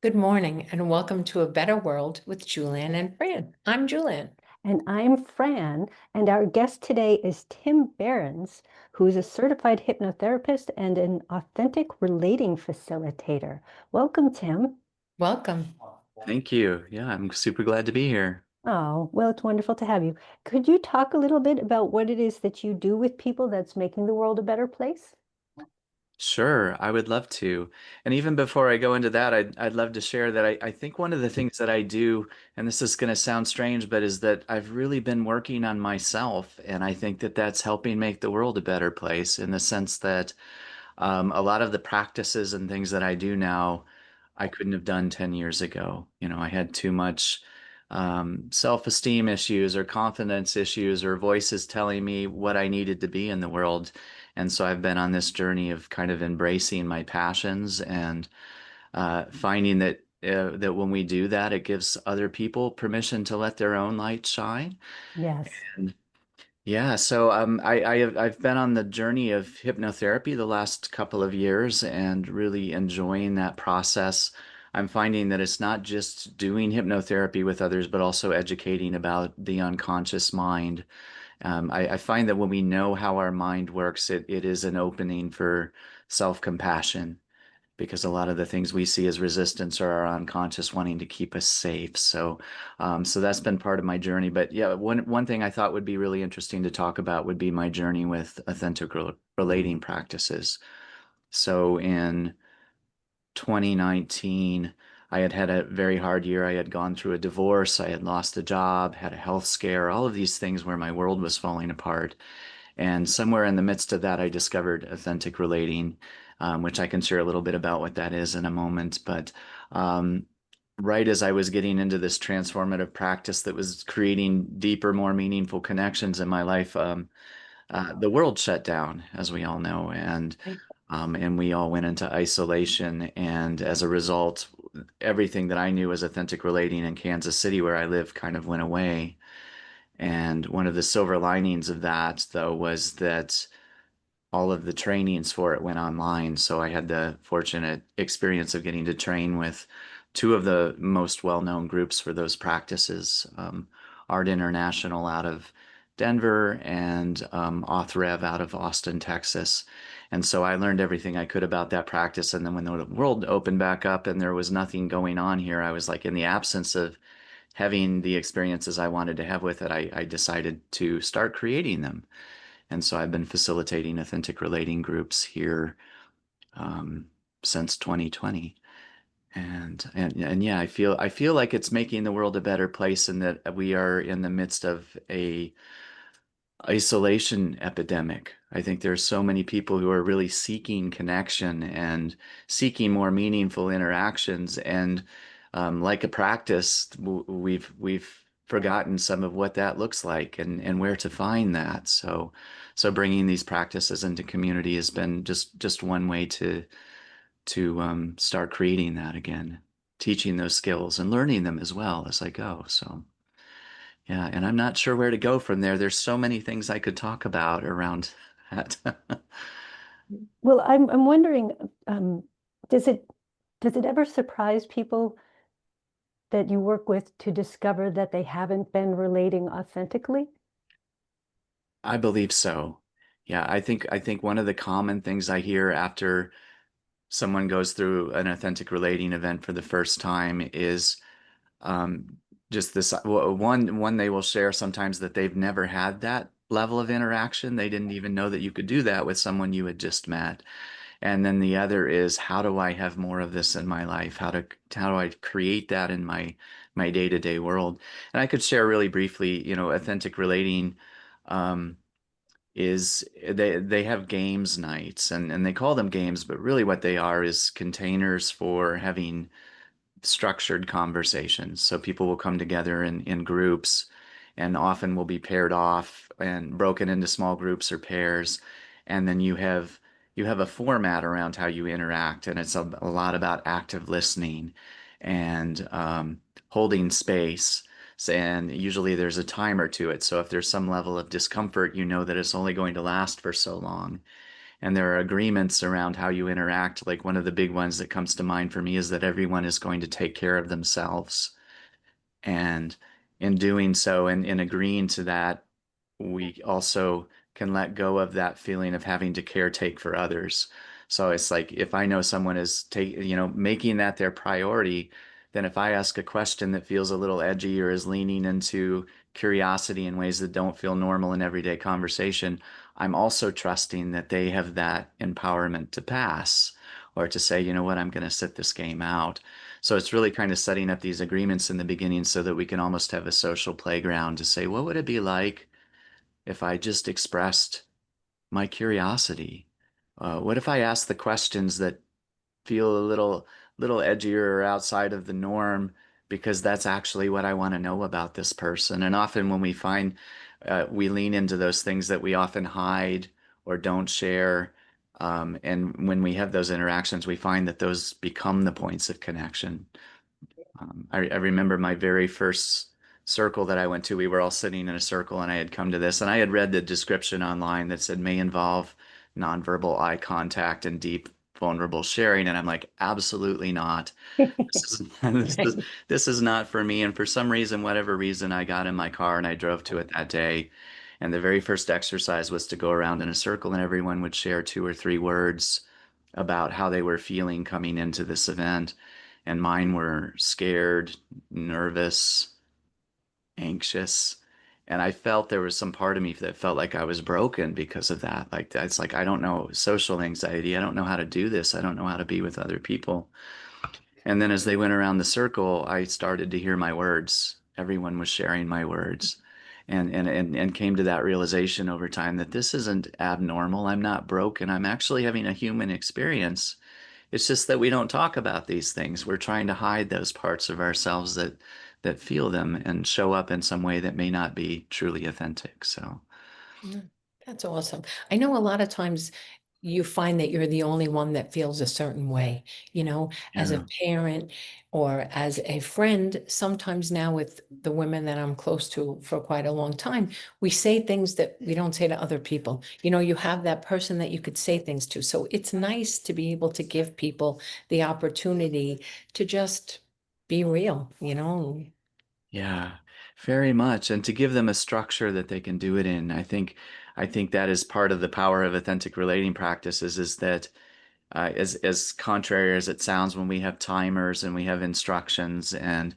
Good morning and welcome to A Better World with Julann and Fran. I'm Julann. And I'm Fran, and our guest today is Tim Behrens, who is a certified hypnotherapist and an authentic relating facilitator. Welcome, Tim. Welcome. Thank you. Yeah, I'm super glad to be here. Oh, well, it's wonderful to have you. Could you talk a little bit about what it is that you do with people that's making the world a better place? Sure, I would love to. And even before I go into that, I'd love to share that I think one of the things that I do, and this is going to sound strange, but is that I've really been working on myself. And I think that that's helping make the world a better place in the sense that a lot of the practices and things that I do now, I couldn't have done 10 years ago. I had too much self-esteem issues or confidence issues or voices telling me what I needed to be in the world. And so I've been on this journey of kind of embracing my passions and finding that when we do that, it gives other people permission to let their own light shine. Yes. And yeah, so I've been on the journey of hypnotherapy the last couple of years and really enjoying that process. I'm finding that it's not just doing hypnotherapy with others, but also educating about the unconscious mind. I find that when we know how our mind works, it is an opening for self-compassion because a lot of the things we see as resistance are our unconscious wanting to keep us safe. So that's been part of my journey. But yeah, one thing I thought would be really interesting to talk about would be my journey with authentic relating practices. So in 2019, I had had a very hard year. I had gone through a divorce. I had lost a job, had a health scare, all of these things where my world was falling apart. And somewhere in the midst of that, I discovered authentic relating, which I can share a little bit about what that is in a moment. But right as I was getting into this transformative practice that was creating deeper, more meaningful connections in my life, the world shut down, as we all know, and we all went into isolation. And as a result, everything that I knew as authentic relating in Kansas City, where I live, kind of went away. And one of the silver linings of that, though, was that all of the trainings for it went online. So I had the fortunate experience of getting to train with two of the most well-known groups for those practices, Art International out of Denver and AuthRev out of Austin, Texas. And so I learned everything I could about that practice. And then when the world opened back up and there was nothing going on here, I was like, in the absence of having the experiences I wanted to have with it, I decided to start creating them. And so I've been facilitating authentic relating groups here um, since 2020. And yeah, I feel like it's making the world a better place and that we are in the midst of a isolation epidemic. I think there's so many people who are really seeking connection and seeking more meaningful interactions. And like a practice, we've forgotten some of what that looks like and where to find that. So bringing these practices into community has been just one way to start creating that again, teaching those skills and learning them as well as I go. So. Yeah, and I'm not sure where to go from there. There's so many things I could talk about around that. Well, I'm wondering, um, does it does it ever surprise people that you work with to discover that they haven't been relating authentically? I believe so. Yeah, I think one of the common things I hear after someone goes through an authentic relating event for the first time is um, just this one they will share sometimes that they've never had that level of interaction. They didn't even know that you could do that with someone you had just met. And then the other is, how do I have more of this in my life? How do I create that in my day-to-day world? And I could share really briefly, authentic relating um, is they have games nights and they call them games, but really what they are is containers for having structured conversations. So people will come together in groups and often will be paired off and broken into small groups or pairs. And then you have a format around how you interact, and it's a lot about active listening and holding space. And usually there's a timer to it. So if there's some level of discomfort, you know that it's only going to last for so long. And there are agreements around how you interact. Like one of the big ones that comes to mind for me is that everyone is going to take care of themselves. And in doing so, and in agreeing to that, we also can let go of that feeling of having to caretake for others. So it's like if I know someone is making that their priority, then if I ask a question that feels a little edgy or is leaning into curiosity in ways that don't feel normal in everyday conversation, I'm also trusting that they have that empowerment to pass or to say, you know what, I'm going to sit this game out. So it's really kind of setting up these agreements in the beginning so that we can almost have a social playground to say, what would it be like if I just expressed my curiosity? What if I asked the questions that feel a little edgier or outside of the norm because that's actually what I want to know about this person? And often when we find we lean into those things that we often hide or don't share. And when we have those interactions, we find that those become the points of connection. I remember my very first circle that I went to, we were all sitting in a circle and I had come to this and I had read the description online that said may involve nonverbal eye contact and deep vulnerable sharing. And I'm like, absolutely not. This is not for me. And for some reason, whatever reason, I got in my car and I drove to it that day. And the very first exercise was to go around in a circle and everyone would share 2 or 3 words about how they were feeling coming into this event. And mine were scared, nervous, anxious. And I felt there was some part of me that felt like I was broken because of that. Like, it's like, I don't know, social anxiety. I don't know how to do this. I don't know how to be with other people. And then as they went around the circle, I started to hear my words. Everyone was sharing my words. And came to that realization over time that this isn't abnormal. I'm not broken. I'm actually having a human experience. It's just that we don't talk about these things. We're trying to hide those parts of ourselves that feel them and show up in some way that may not be truly authentic. So, Yeah, that's awesome. I know a lot of times you find that you're the only one that feels a certain way, as a yeah. parent or as a friend. Sometimes now with the women that I'm close to for quite a long time, we say things that we don't say to other people. You have that person that you could say things to. So it's nice to be able to give people the opportunity to just be real. Yeah, very much. And to give them a structure that they can do it in. I think that is part of the power of authentic relating practices is that as contrary as it sounds when we have timers and we have instructions and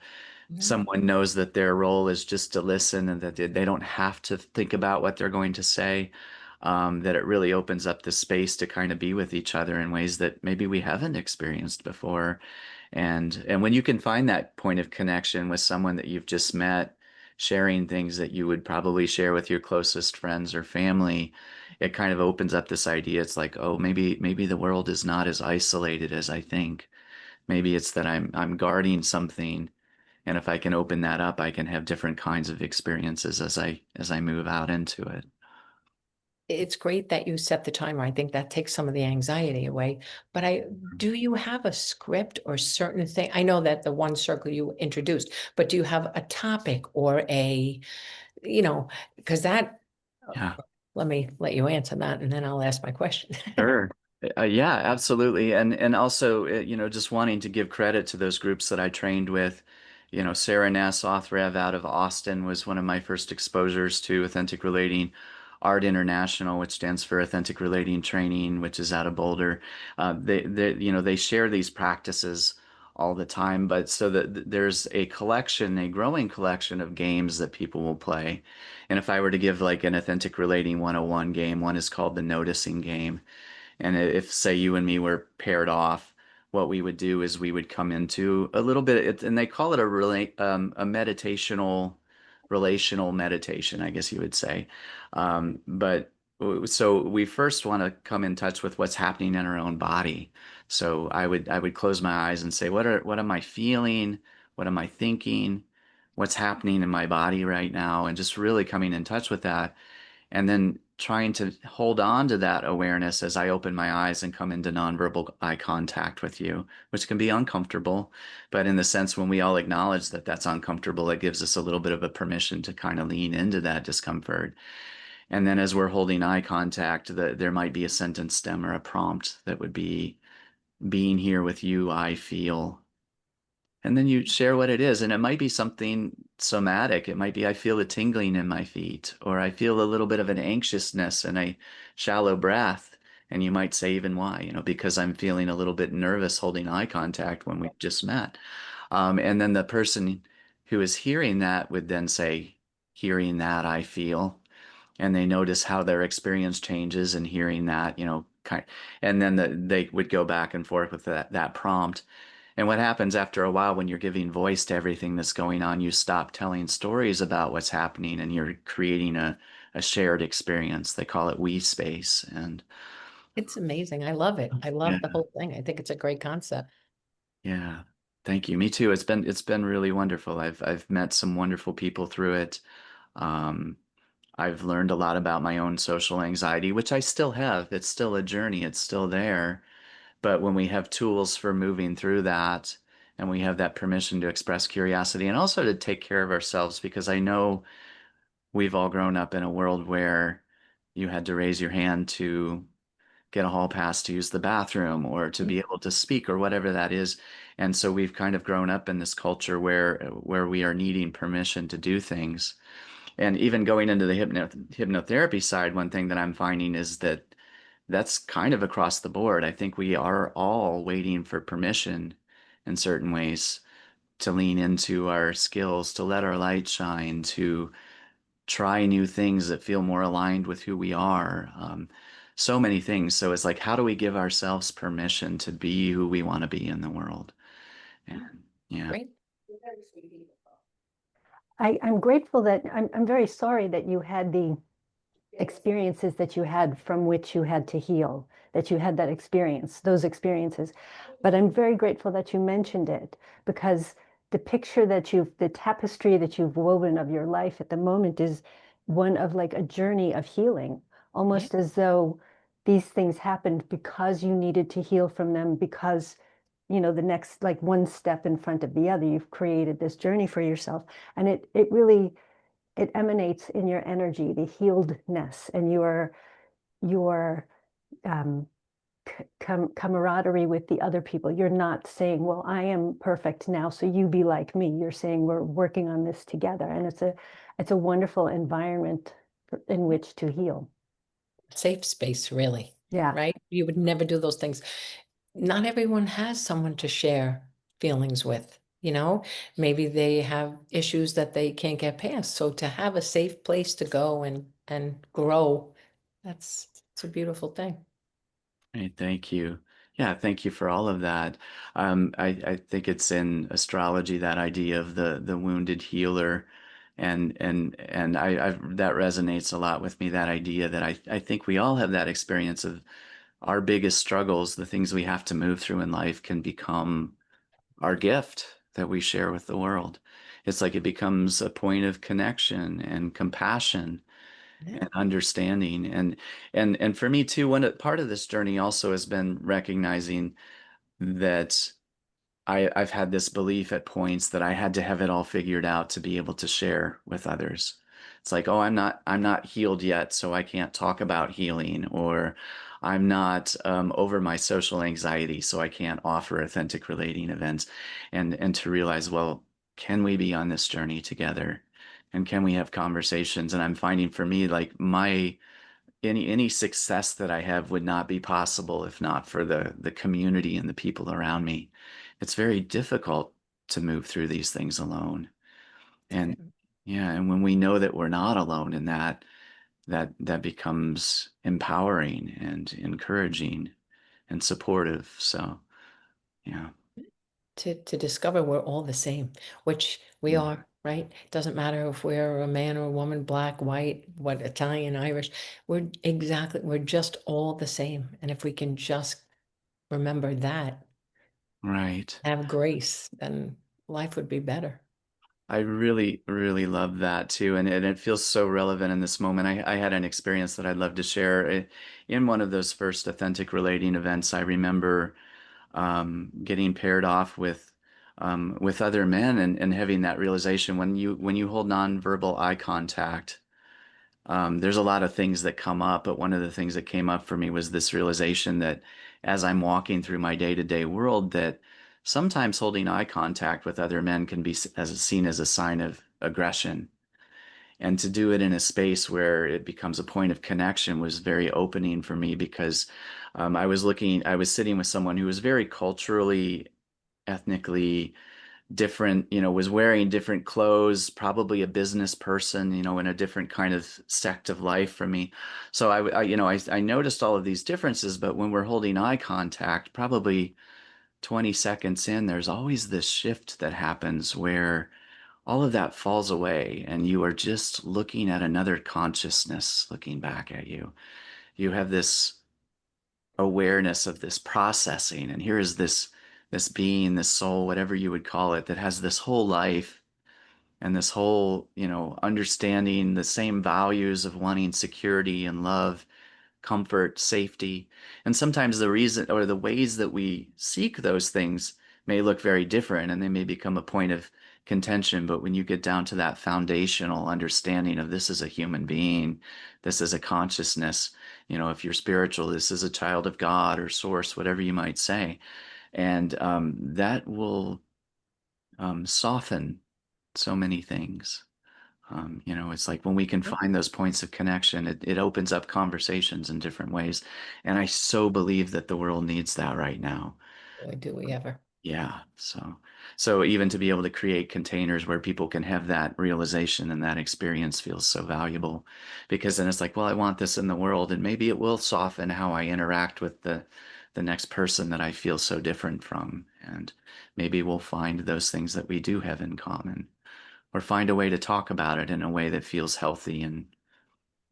Yeah. someone knows that their role is just to listen and that they don't have to think about what they're going to say, that it really opens up the space to kind of be with each other in ways that maybe we haven't experienced before. And when you can find that point of connection with someone that you've just met, sharing things that you would probably share with your closest friends or family, it kind of opens up this idea. It's like, oh, maybe the world is not as isolated as I think. Maybe it's that I'm guarding something, and if I can open that up, I can have different kinds of experiences as I move out into it. It's great that you set the timer. I think that takes some of the anxiety away. But do you have a script or certain thing? I know that the one circle you introduced, but do you have a topic or because that, Yeah. let me let you answer that and then I'll ask my question. Sure. Yeah, absolutely. And also, just wanting to give credit to those groups that I trained with. Sarah Ness Othrev out of Austin was one of my first exposures to authentic relating. Art International, which stands for Authentic Relating Training, which is out of Boulder. They share these practices all the time, but so that there's a collection, a growing collection of games that people will play. And if I were to give like an authentic relating 101 game, one is called the noticing game. And if, say, you and me were paired off, what we would do is we would come into a little bit, and they call it a meditational, relational meditation, I guess you would say. But so we first want to come in touch with what's happening in our own body. So I would close my eyes and say, what am I feeling? What am I thinking? What's happening in my body right now? And just really coming in touch with that and then trying to hold on to that awareness as I open my eyes and come into nonverbal eye contact with you, which can be uncomfortable. But in the sense when we all acknowledge that that's uncomfortable, it gives us a little bit of a permission to kind of lean into that discomfort. And then as we're holding eye contact, there might be a sentence stem or a prompt that would be, being here with you, I feel. And then you share what it is. And it might be something somatic. It might be, I feel a tingling in my feet, or I feel a little bit of an anxiousness and a shallow breath. And you might say even why, because I'm feeling a little bit nervous holding eye contact when we just met. And then the person who is hearing that would then say, hearing that, I feel. And they notice how their experience changes and hearing that, and then they would go back and forth with that prompt. And what happens after a while when you're giving voice to everything that's going on, you stop telling stories about what's happening and you're creating a shared experience. They call it we space. And It's amazing. I love it. I yeah, love the whole thing. I think it's a great concept. yeah. Thank you. Me too. It's been really wonderful. I've met some wonderful people through it. Um, I've learned a lot about my own social anxiety, which I still have. It's still a journey. It's still there. But when we have tools for moving through that, and we have that permission to express curiosity and also to take care of ourselves, because I know we've all grown up in a world where you had to raise your hand to get a hall pass to use the bathroom or to be able to speak or whatever that is. And so we've kind of grown up in this culture where we are needing permission to do things. And even going into the hypnotherapy side, one thing that I'm finding is that that's kind of across the board. I think we are all waiting for permission in certain ways to lean into our skills, to let our light shine, to try new things that feel more aligned with who we are. So many things. So it's like, how do we give ourselves permission to be who we want to be in the world? And yeah. Great. I'm grateful that I'm very sorry that you had the experiences that you had from which you had to heal, that you had that experience, those experiences. But I'm very grateful that you mentioned it, because the picture that the tapestry that you've woven of your life at the moment is one of like a journey of healing, almost as though these things happened because you needed to heal from them, because the next, like one step in front of the other, you've created this journey for yourself. And it really, it emanates in your energy, the healedness and your um, camaraderie with the other people. You're not saying, well, I am perfect now, so you be like me. You're saying we're working on this together. And it's a wonderful environment in which to heal. Safe space, really, Yeah. right? You would never do those things. Not everyone has someone to share feelings with, maybe they have issues that they can't get past. So to have a safe place to go and grow, it's a beautiful thing. Hey, thank you. Yeah, thank you for all of that. I think it's in astrology, that idea of the wounded healer, and that resonates a lot with me. That idea that I think we all have that experience of our biggest struggles, the things we have to move through in life, can become our gift that we share with the world. It's like it becomes a point of connection and compassion Yeah. and understanding. And for me too, part of this journey also has been recognizing that I've had this belief at points that I had to have it all figured out to be able to share with others. It's like, oh, I'm not healed yet, so I can't talk about healing, or I'm not over my social anxiety, so I can't offer authentic relating events. And to realize, well, can we be on this journey together? And can we have conversations? And I'm finding for me, like any success that I have would not be possible if not for the community and the people around me. It's very difficult to move through these things alone. And yeah, and when we know that we're not alone in that, that becomes empowering and encouraging and supportive. So yeah. To discover we're all the same, which we Mm. are, right? It doesn't matter if we're a man or a woman, black, white, what, Italian, Irish, we're just all the same. And if we can just remember that, Right. have grace, then life would be better. I really, really love that too. And it feels so relevant in this moment. I had an experience that I'd love to share. In one of those first authentic relating events, I remember getting paired off with other men and having that realization when you hold nonverbal eye contact, there's a lot of things that come up, but one of the things that came up for me was this realization that as I'm walking through my day-to-day world, that sometimes holding eye contact with other men can be seen as a sign of aggression. And to do it in a space where it becomes a point of connection was very opening for me because I was sitting with someone who was very culturally, ethnically different, was wearing different clothes, probably a business person, in a different kind of sect of life from me. So I noticed all of these differences, but when we're holding eye contact, probably 20 seconds in, there's always this shift that happens where all of that falls away and you are just looking at another consciousness looking back at you. You have this awareness of this processing, and here is this being, this soul, whatever you would call it, that has this whole life and this whole, understanding the same values of wanting security and love, comfort, safety. And sometimes the reason or the ways that we seek those things may look very different and they may become a point of contention. But when you get down to that foundational understanding of this is a human being, this is a consciousness, if you're spiritual, this is a child of God or source, whatever you might say. And that will soften so many things. It's like when we can find those points of connection, it opens up conversations in different ways. And I so believe that the world needs that right now. Boy, do we ever. Yeah. So even to be able to create containers where people can have that realization and that experience feels so valuable because then it's like, well, I want this in the world and maybe it will soften how I interact with the next person that I feel so different from. And maybe we'll find those things that we do have in common or find a way to talk about it in a way that feels healthy and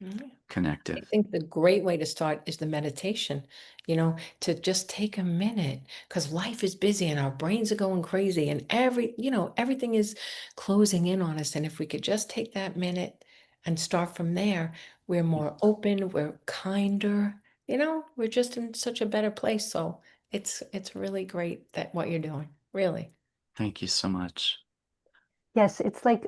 Mhm. I connective. think the great way to start is the meditation, to just take a minute because life is busy and our brains are going crazy and everything is closing in on us. And if we could just take that minute and start from there, we're more open, we're kinder, we're just in such a better place. So it's really great that what you're doing, really. Thank you so much. Yes, it's like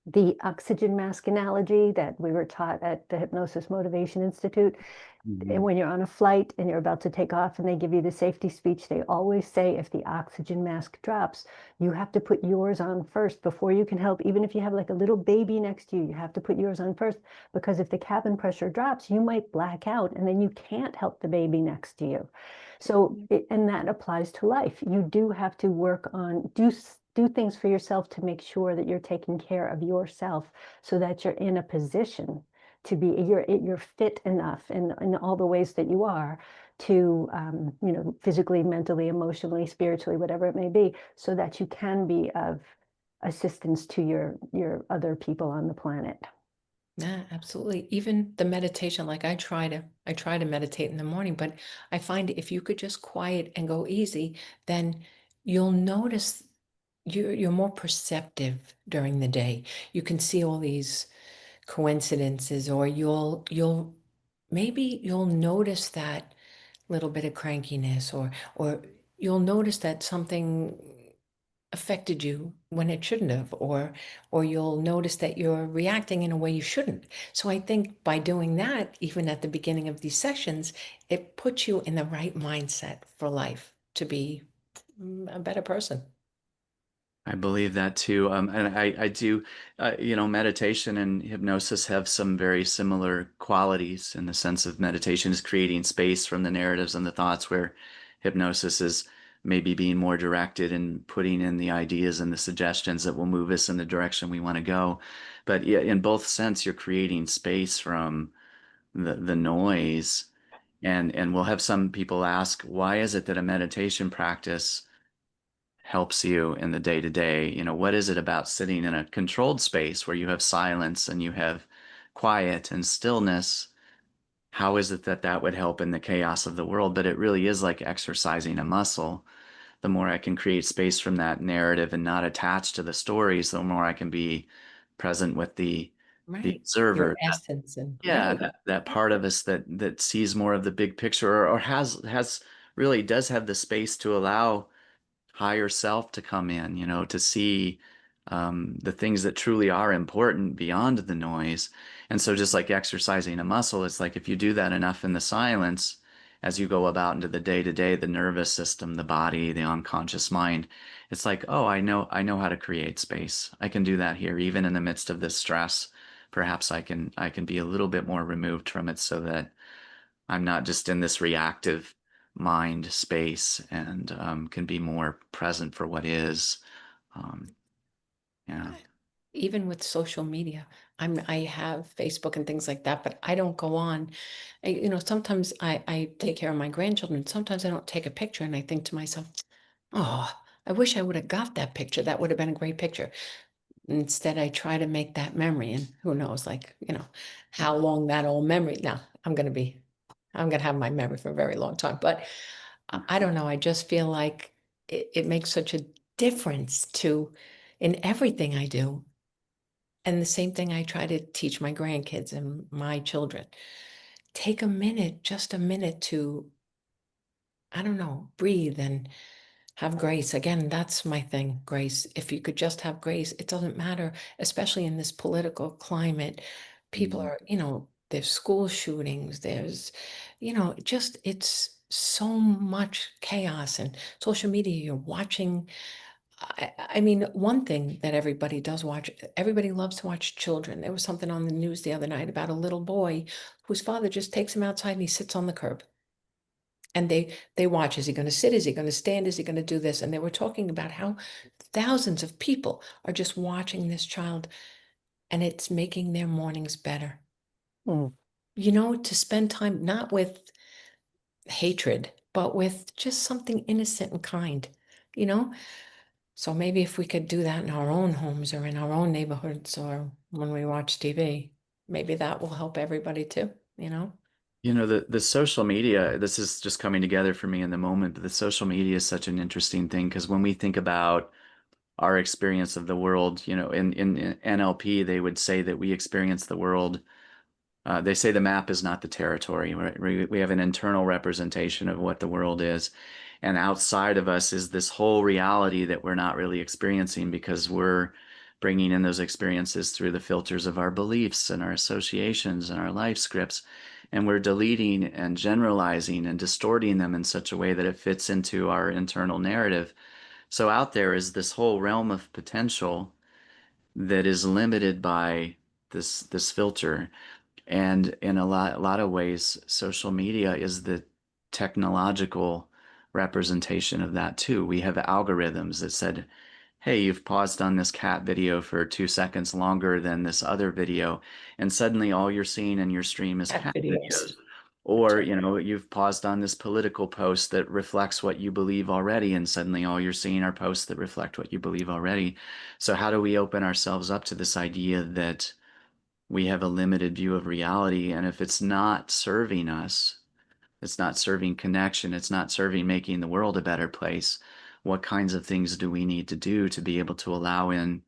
the oxygen mask analogy that we were taught at the Hypnosis Motivation Institute. And Mhm. when you're on a flight and you're about to take off and they give you the safety speech, they always say if the oxygen mask drops, you have to put yours on first before you can help. Even if you have like a little baby next to you, you have to put yours on first because if the cabin pressure drops, you might black out and then you can't help the baby next to you. So, and that applies to life. You do have to work on, do things for yourself to make sure that you're taking care of yourself so that you're in a position to be you're fit enough in all the ways that you are to physically, mentally, emotionally, spiritually, whatever it may be, so that you can be of assistance to your other people on the planet. Yeah, absolutely. Even the meditation, like I try to meditate in the morning, but I find if you could just quiet and go easy, then you'll notice you're more perceptive during the day. You can see all these coincidences, or you'll maybe you'll notice that little bit of crankiness, or you'll notice that something affected you when it shouldn't have, or you'll notice that you're reacting in a way you shouldn't. So I think by doing that, even at the beginning of these sessions, it puts you in the right mindset for life to be a better person. I believe that too. And I do, meditation and hypnosis have some very similar qualities in the sense of meditation is creating space from the narratives and the thoughts, where hypnosis is maybe being more directed and putting in the ideas and the suggestions that will move us in the direction we want to go. But yeah, in both sense, you're creating space from the noise. And we'll have some people ask, why is it that a meditation practice helps you in the day to day? What is it about sitting in a controlled space where you have silence and you have quiet and stillness? How is it that that would help in the chaos of the world? But it really is like exercising a muscle. The more I can create space from that narrative and not attach to the stories, the more I can be present with the Right. Your observer. essence and Yeah, right. that part of us that sees more of the big picture, or has really does have the space to allow higher self to come in, to see the things that truly are important beyond the noise. And so just like exercising a muscle, it's like if you do that enough in the silence, as you go about into the day-to-day, the nervous system, the body, the unconscious mind, it's like, oh, I know how to create space. I can do that here, even in the midst of this stress. Perhaps I can be a little bit more removed from it so that I'm not just in this reactive mind space and can be more present for what is. Um, yeah. Even with social media, I have Facebook and things like that, but I don't go on. Sometimes I take care of my grandchildren. Sometimes I don't take a picture and I think to myself, oh, I wish I would have got that picture. That would have been a great picture. Instead, I try to make that memory, and who knows, like, how long that old memory. Now, I'm gonna have my memory for a very long time, but I don't know. I just feel like it makes such a difference in everything I do. And the same thing I try to teach my grandkids and my children. Take a minute, just a minute to, I don't know, breathe and have grace. Again, that's my thing, grace. If you could just have grace, it doesn't matter, especially in this political climate. People Mhm. are, there's school shootings, just it's so much chaos and social media. You're watching. I mean, one thing that everybody does watch, everybody loves to watch children. There was something on the news the other night about a little boy whose father just takes him outside and he sits on the curb. And they watch, is he going to sit? Is he going to stand? Is he going to do this? And they were talking about how thousands of people are just watching this child and it's making their mornings better. Mm. To spend time not with hatred, but with just something innocent and kind, you know? So maybe if we could do that in our own homes or in our own neighborhoods or when we watch TV, maybe that will help everybody too. The social media, this is just coming together for me in the moment, but the social media is such an interesting thing because when we think about our experience of the world, in NLP, they would say that we experience the world. They say the map is not the territory, right? We have an internal representation of what the world is. And outside of us is this whole reality that we're not really experiencing because we're bringing in those experiences through the filters of our beliefs and our associations and our life scripts. And we're deleting and generalizing and distorting them in such a way that it fits into our internal narrative. So out there is this whole realm of potential that is limited by this filter. And in a lot of ways, social media is the technological representation of that too. We have algorithms that said, hey, you've paused on this cat video for 2 seconds longer than this other video, and suddenly all you're seeing in your stream is Cat cat videos. videos. Or, you've paused on this political post that reflects what you believe already, and suddenly all you're seeing are posts that reflect what you believe already. So how do we open ourselves up to this idea that we have a limited view of reality, and if it's not serving us, it's not serving connection, it's not serving making the world a better place, what kinds of things do we need to do to be able to allow in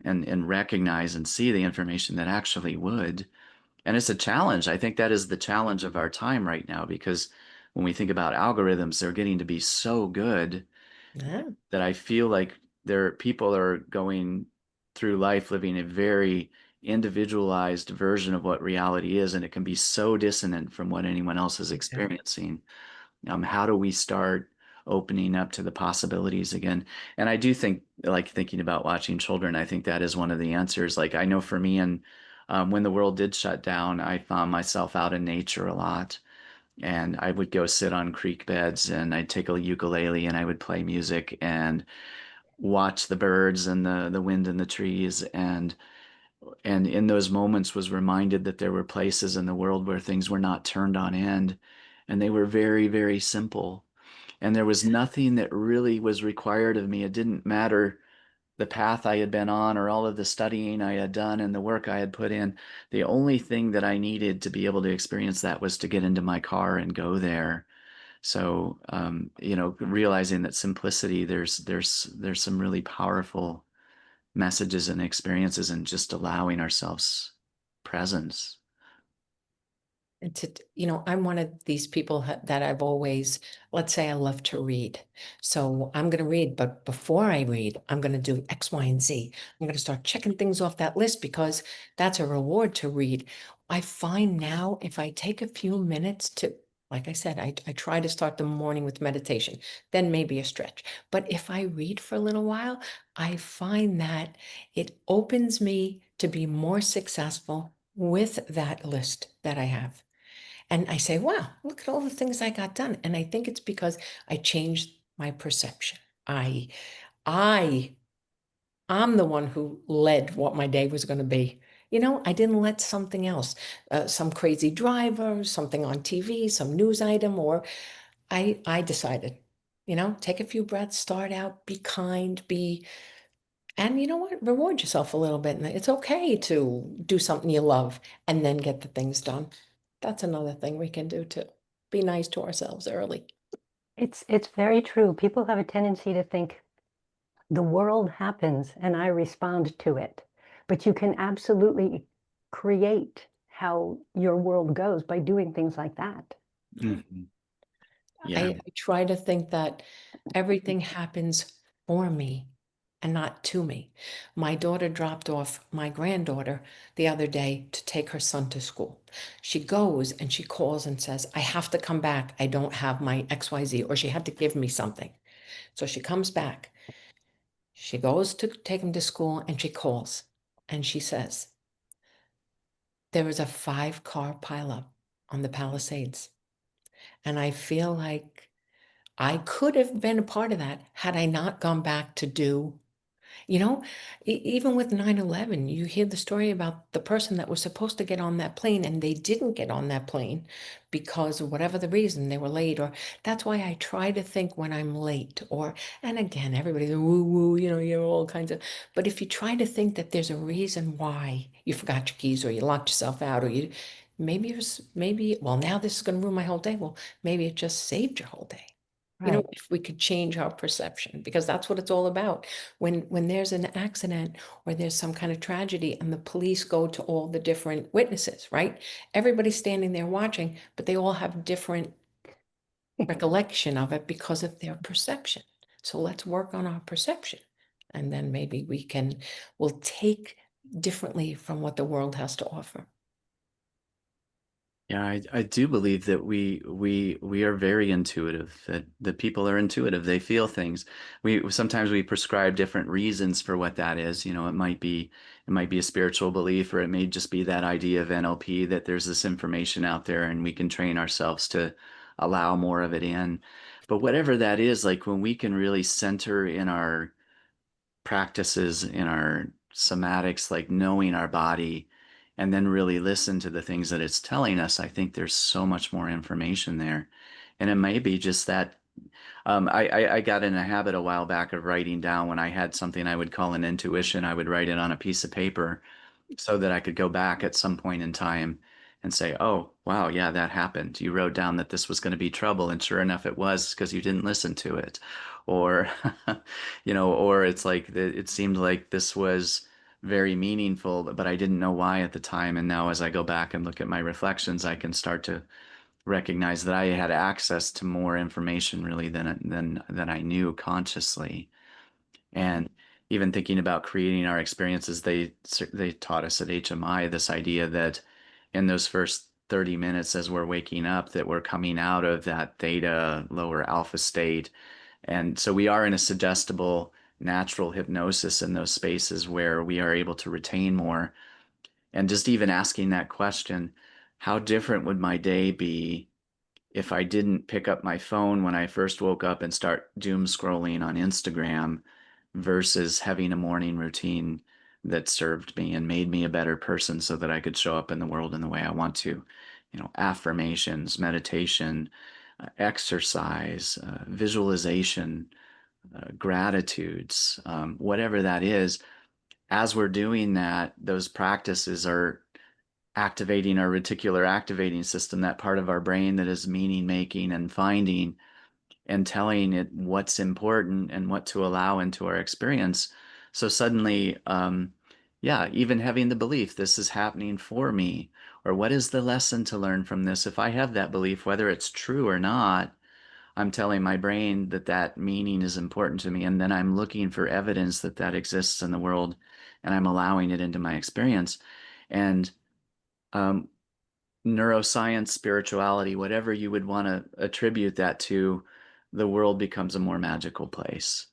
and recognize and see the information that actually would? And it's a challenge. I think that is the challenge of our time right now, because when we think about algorithms, they're getting to be so good Yeah. that I feel like people are going through life living a very individualized version of what reality is, and it can be so dissonant from what anyone else is Exactly. experiencing. How do we start opening up to the possibilities again? And I do think, like thinking about watching children, I think that is one of the answers. Like I know for me, and when the world did shut down, I found myself out in nature a lot. And I would go sit on creek beds and I'd take a ukulele and I would play music and watch the birds and the wind in the trees, and in those moments was reminded that there were places in the world where things were not turned on end, and they were very, very simple, and there was nothing that really was required of me. It didn't matter the path I had been on or all of the studying I had done and the work I had put in. The only thing that I needed to be able to experience that was to get into my car and go there. So, realizing that simplicity, there's some really powerful messages and experiences and just allowing ourselves presence. And I'm one of these people that I've always, let's say I love to read. So I'm going to read, but before I read, I'm going to do X, Y, and Z. I'm going to start checking things off that list because that's a reward to read. I find now if I take a few minutes to, like I said, I try to start the morning with meditation, then maybe a stretch. But if I read for a little while, I find that it opens me to be more successful with that list that I have. And I say, wow, look at all the things I got done. And I think it's because I changed my perception. I, I, I'm the one who led what my day was going to be. I didn't let something else, some crazy driver, something on TV, some news item, or I decided, take a few breaths, start out, be kind, and you know what? Reward yourself a little bit. And it's okay to do something you love and then get the things done. That's another thing we can do too. Be nice to ourselves early. It's very true. People have a tendency to think the world happens and I respond to it. But you can absolutely create how your world goes by doing things like that. Mhm. Yeah. I try to think that everything happens for me and not to me. My daughter dropped off my granddaughter the other day to take her son to school. She goes and she calls and says, I have to come back. I don't have my XYZ, or she had to give me something. So she comes back. She goes to take him to school and she calls and she says, there was a 5-car pileup on the Palisades. And I feel like I could have been a part of that had I not gone back to do, you know, even with 9/11, you hear the story about the person that was supposed to get on that plane and they didn't get on that plane because of whatever the reason they were late. Or that's why I try to think when I'm late. And again, everybody's woo woo, you're all kinds of, but if you try to think that there's a reason why you forgot your keys or you locked yourself out or well, now this is going to ruin my whole day. Well, maybe it just saved your whole day. Right. If we could change our perception, because that's what it's all about. When there's an accident or there's some kind of tragedy and the police go to all the different witnesses, right? Everybody's standing there watching, but they all have different recollection of it because of their perception. So let's work on our perception. And then maybe we'll take differently from what the world has to offer. Yeah, I do believe that we are very intuitive, that people are intuitive. They feel things. We sometimes we prescribe different reasons for what that is. It might be a spiritual belief, or it may just be that idea of NLP, that there's this information out there and we can train ourselves to allow more of it in. But whatever that is, like when we can really center in our practices, in our somatics, like knowing our body, and then really listen to the things that it's telling us, I think there's so much more information there. And it may be just that I got in a habit a while back of writing down when I had something I would call an intuition. I would write it on a piece of paper so that I could go back at some point in time and say, oh, wow, yeah, that happened. You wrote down that this was going to be trouble. And sure enough, it was, because you didn't listen to it. Or, or it's like it seemed like this was very meaningful, but I didn't know why at the time. And now as I go back and look at my reflections, I can start to recognize that I had access to more information really than I knew consciously. And even thinking about creating our experiences, they taught us at HMI this idea that in those first 30 minutes as we're waking up, that we're coming out of that theta lower alpha state. And so we are in a suggestible natural hypnosis in those spaces where we are able to retain more. And just even asking that question, how different would my day be if I didn't pick up my phone when I first woke up and start doom scrolling on Instagram versus having a morning routine that served me and made me a better person so that I could show up in the world in the way I want to. Affirmations, meditation, exercise, visualization, gratitudes, whatever that is. As we're doing that, those practices are activating our reticular activating system, that part of our brain that is meaning making and finding and telling it what's important and what to allow into our experience. So suddenly, yeah, even having the belief this is happening for me, or what is the lesson to learn from this? If I have that belief, whether it's true or not, I'm telling my brain that that meaning is important to me. And then I'm looking for evidence that that exists in the world, and I'm allowing it into my experience. And um, neuroscience, spirituality, whatever you would want to attribute that to, the world becomes a more magical place.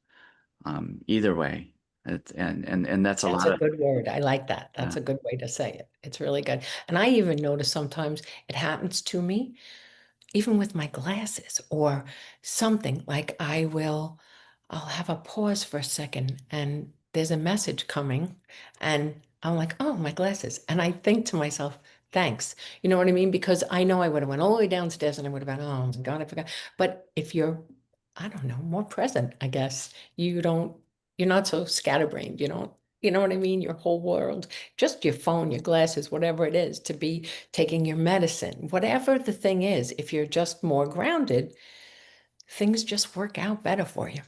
Either way. And that's a That's lot a of, good word. I like that. yeah. That's a good way to say it. It's really good. And I even notice sometimes it happens to me, even with my glasses or something like I'll have a pause for a second and there's a message coming and I'm like, oh, my glasses. And I think to myself, thanks. You know what I mean? Because I know I would have went all the way downstairs and I would have been, oh my God, I forgot. But if you're, I don't know, more present, I guess, you're not so scatterbrained. You know what I mean? Your whole world, just your phone, your glasses, whatever it is, to be taking your medicine, whatever the thing is, if you're just more grounded, things just work out better for you.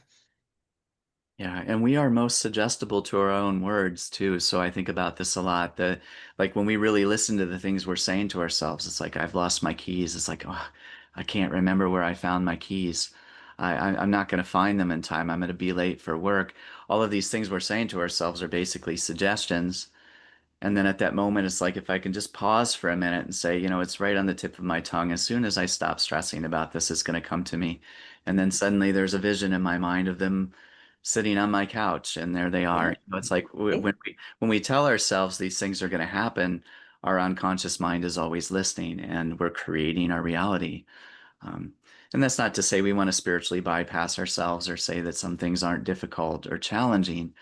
Yeah, and we are most suggestible to our own words too. So I think about this a lot. That like when we really listen to the things we're saying to ourselves, it's like I've lost my keys. It's like, oh, I can't remember where I found my keys. I'm not going to find them in time. I'm going to be late for work. All of these things we're saying to ourselves are basically suggestions. And then at that moment, it's like if I can just pause for a minute and say, it's right on the tip of my tongue. As soon as I stop stressing about this, it's going to come to me. And then suddenly there's a vision in my mind of them sitting on my couch, and there they are. Yeah. It's like See? when we tell ourselves these things are going to happen, our unconscious mind is always listening, and we're creating our reality. Um, and that's not to say we want to spiritually bypass ourselves or say that some things aren't difficult or challenging.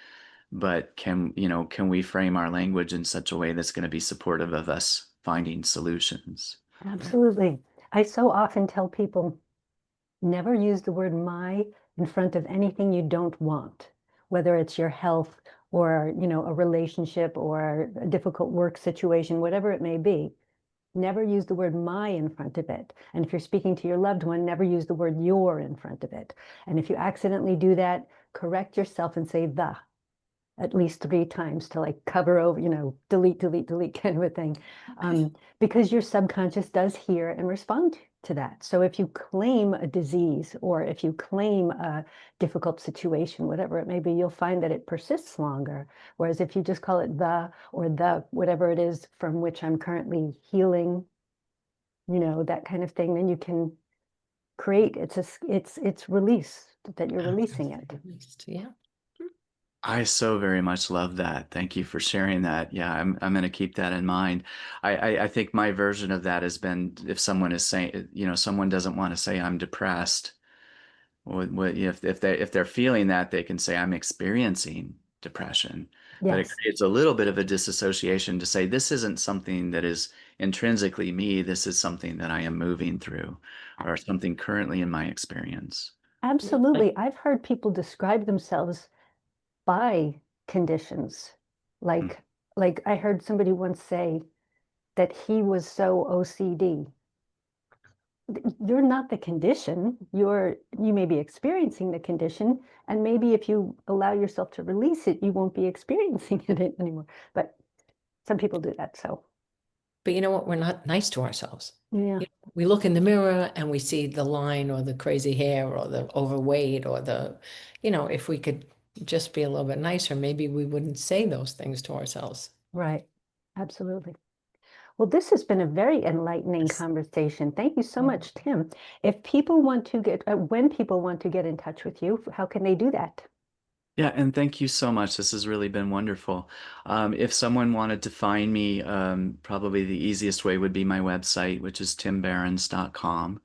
But can we frame our language in such a way that's going to be supportive of us finding solutions? Absolutely. I so often tell people, never use the word my in front of anything you don't want, whether it's your health or, a relationship or a difficult work situation, whatever it may be. Never use the word my in front of it. And if you're speaking to your loved one, never use the word your in front of it. And if you accidentally do that, correct yourself and say the at least 3 times to like cover over, delete, delete, delete kind of a thing. Because your subconscious does hear and respond to that. So if you claim a disease or if you claim a difficult situation, whatever it may be, you'll find that it persists longer. Whereas if you just call it the or the whatever it is from which I'm currently healing, that kind of thing, then you can create it's release that you're releasing it. Yeah. I so very much love that. Thank you for sharing that. Yeah, I'm going to keep that in mind. I think my version of that has been if someone is saying, someone doesn't want to say I'm depressed. If they're feeling that, they can say I'm experiencing depression. But it Yes, creates a little bit of a disassociation to say this isn't something that is intrinsically me. This is something that I am moving through, or something currently in my experience. absolutely. I've heard people describe themselves by conditions. Mm. Like like I heard somebody once say that he was so OCD. You're not the condition. You may be experiencing the condition, and maybe if you allow yourself to release it, you won't be experiencing it anymore. But some people do that. So But you know what? We're not nice to ourselves. yeah, We look in the mirror and we see the line or the crazy hair or the overweight or if we could just be a little bit nicer, maybe we wouldn't say those things to ourselves. right. Absolutely. Well, this has been a very enlightening Yes. conversation. Thank you so Oh, much, Tim. If people want to when people want to get in touch with you, how can they do that? Yeah, and thank you so much. This has really been wonderful. If someone wanted to find me, probably the easiest way would be my website, which is timbehrens.com,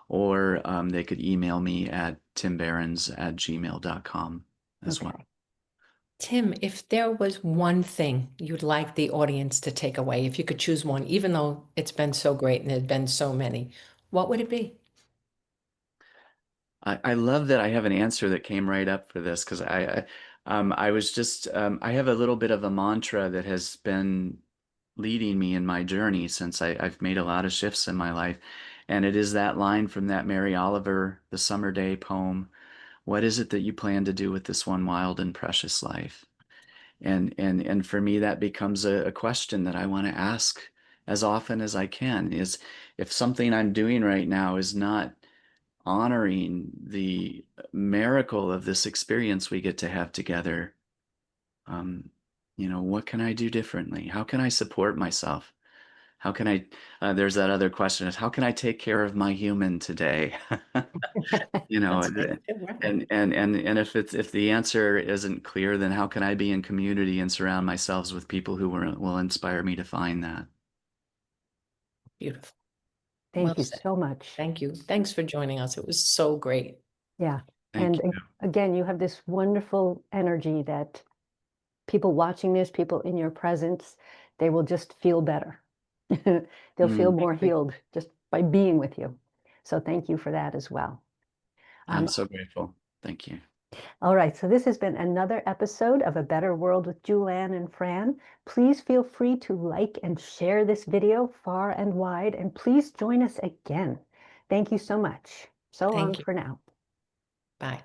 or they could email me at timbehrens@gmail.com as well. Okay. Tim, if there was one thing you'd like the audience to take away, if you could choose one, even though it's been so great and there's been so many, what would it be? I love that I have an answer that came right up for this because I was just I have a little bit of a mantra that has been leading me in my journey since I've made a lot of shifts in my life, and it is that line from that Mary Oliver The Summer Day poem. What is it that you plan to do with this one wild and precious life? And for me, that becomes a question that I want to ask as often as I can. Is if something I'm doing right now is not honoring the miracle of this experience we get to have together, what can I do differently? How can I support myself? How can I, there's that other question is, how can I take care of my human today? That's nice. Good work. And if the answer isn't clear, then how can I be in community and surround myself with people who will inspire me to find that? Beautiful. Thank Well you said. so much. Thank you. Thanks for joining us. It was so great. Yeah. Thank And you. again, you have this wonderful energy that people watching this, people in your presence, they will just feel better. They'll feel more agree. healed just by being with you. So thank you for that as well. I'm so grateful. Thank you. All right, so this has been another episode of A Better World with Julann and Fran. Please feel free to like and share this video far and wide, and please join us again. Thank you so much. So long Thank you. for now. Bye.